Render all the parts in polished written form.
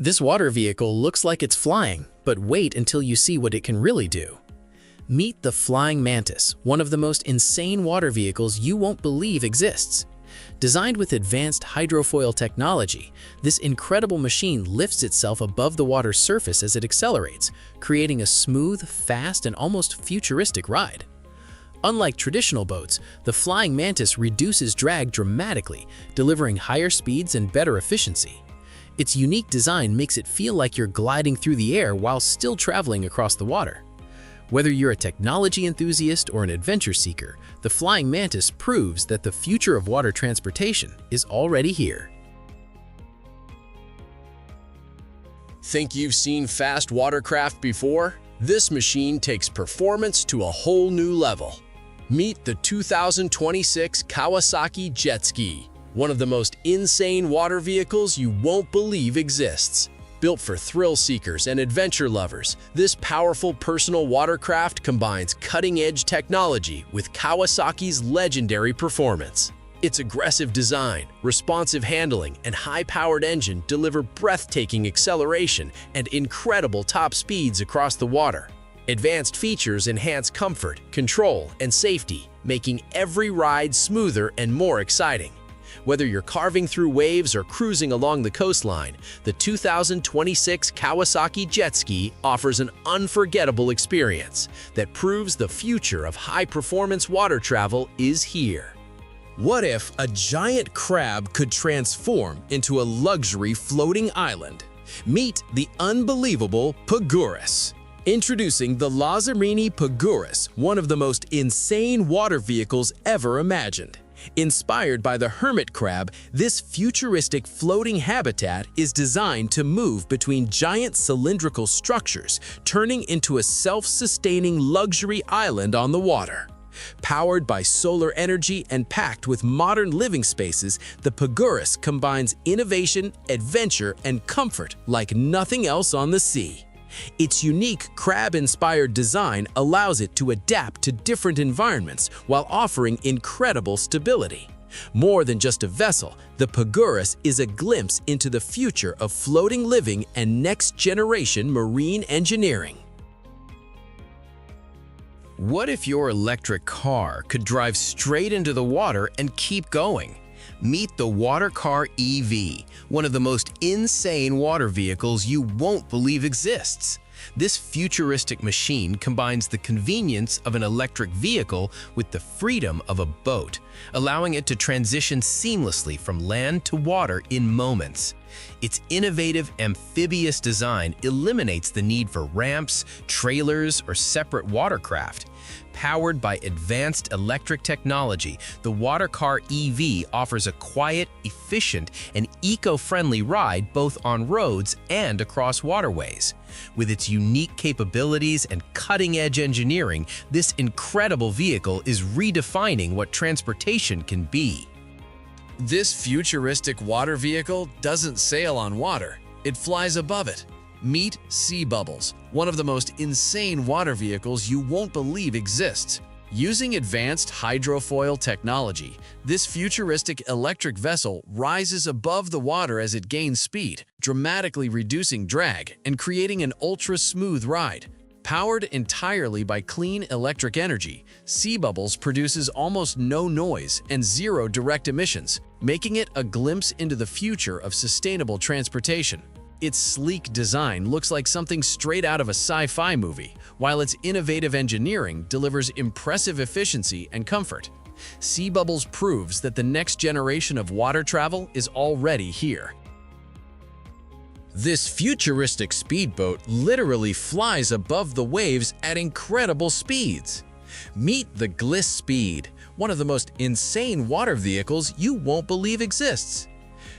This water vehicle looks like it's flying, but wait until you see what it can really do. Meet the Flying Mantis, one of the most insane water vehicles you won't believe exists. Designed with advanced hydrofoil technology, this incredible machine lifts itself above the water's surface as it accelerates, creating a smooth, fast, and almost futuristic ride. Unlike traditional boats, the Flying Mantis reduces drag dramatically, delivering higher speeds and better efficiency. Its unique design makes it feel like you're gliding through the air while still traveling across the water. Whether you're a technology enthusiast or an adventure seeker, the Flying Mantis proves that the future of water transportation is already here. Think you've seen fast watercraft before? This machine takes performance to a whole new level. Meet the 2026 Kawasaki Jet Ski, one of the most insane water vehicles you won't believe exists. Built for thrill seekers and adventure lovers, this powerful personal watercraft combines cutting-edge technology with Kawasaki's legendary performance. Its aggressive design, responsive handling, and high-powered engine deliver breathtaking acceleration and incredible top speeds across the water. Advanced features enhance comfort, control, and safety, making every ride smoother and more exciting. Whether you're carving through waves or cruising along the coastline, the 2026 Kawasaki Jet Ski offers an unforgettable experience that proves the future of high-performance water travel is here. What if a giant crab could transform into a luxury floating island? Meet the unbelievable Pagurus. Introducing the Lazzarini Pagurus, one of the most insane water vehicles ever imagined. Inspired by the hermit crab, this futuristic floating habitat is designed to move between giant cylindrical structures, turning into a self-sustaining luxury island on the water. Powered by solar energy and packed with modern living spaces, the Pagurus combines innovation, adventure, and comfort like nothing else on the sea. Its unique crab-inspired design allows it to adapt to different environments while offering incredible stability. More than just a vessel, the Pagurus is a glimpse into the future of floating living and next-generation marine engineering. What if your electric car could drive straight into the water and keep going? Meet the Water Car EV, one of the most insane water vehicles you won't believe exists. This futuristic machine combines the convenience of an electric vehicle with the freedom of a boat, allowing it to transition seamlessly from land to water in moments. Its innovative amphibious design eliminates the need for ramps, trailers, or separate watercraft. Powered by advanced electric technology, the Water Car EV offers a quiet, efficient, and eco-friendly ride both on roads and across waterways. With its unique capabilities and cutting-edge engineering, this incredible vehicle is redefining what transportation can be. This futuristic water vehicle doesn't sail on water, it flies above it. Meet SeaBubbles, one of the most insane water vehicles you won't believe exists. Using advanced hydrofoil technology, this futuristic electric vessel rises above the water as it gains speed, dramatically reducing drag and creating an ultra-smooth ride. Powered entirely by clean electric energy, SeaBubbles produces almost no noise and zero direct emissions, making it a glimpse into the future of sustainable transportation. Its sleek design looks like something straight out of a sci-fi movie, while its innovative engineering delivers impressive efficiency and comfort. SeaBubbles proves that the next generation of water travel is already here. This futuristic speedboat literally flies above the waves at incredible speeds. Meet the Gliss-Speed, one of the most insane water vehicles you won't believe exists.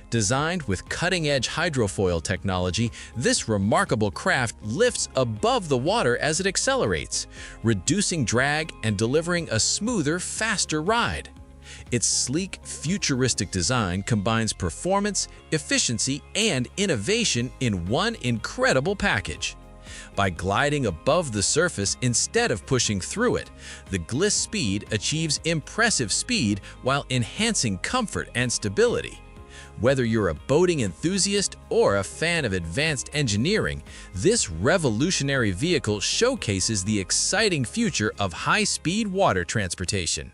Designed with cutting-edge hydrofoil technology, this remarkable craft lifts above the water as it accelerates, reducing drag and delivering a smoother, faster ride. Its sleek, futuristic design combines performance, efficiency, and innovation in one incredible package. By gliding above the surface instead of pushing through it, the Gliss-Speed achieves impressive speed while enhancing comfort and stability. Whether you're a boating enthusiast or a fan of advanced engineering, this revolutionary vehicle showcases the exciting future of high-speed water transportation.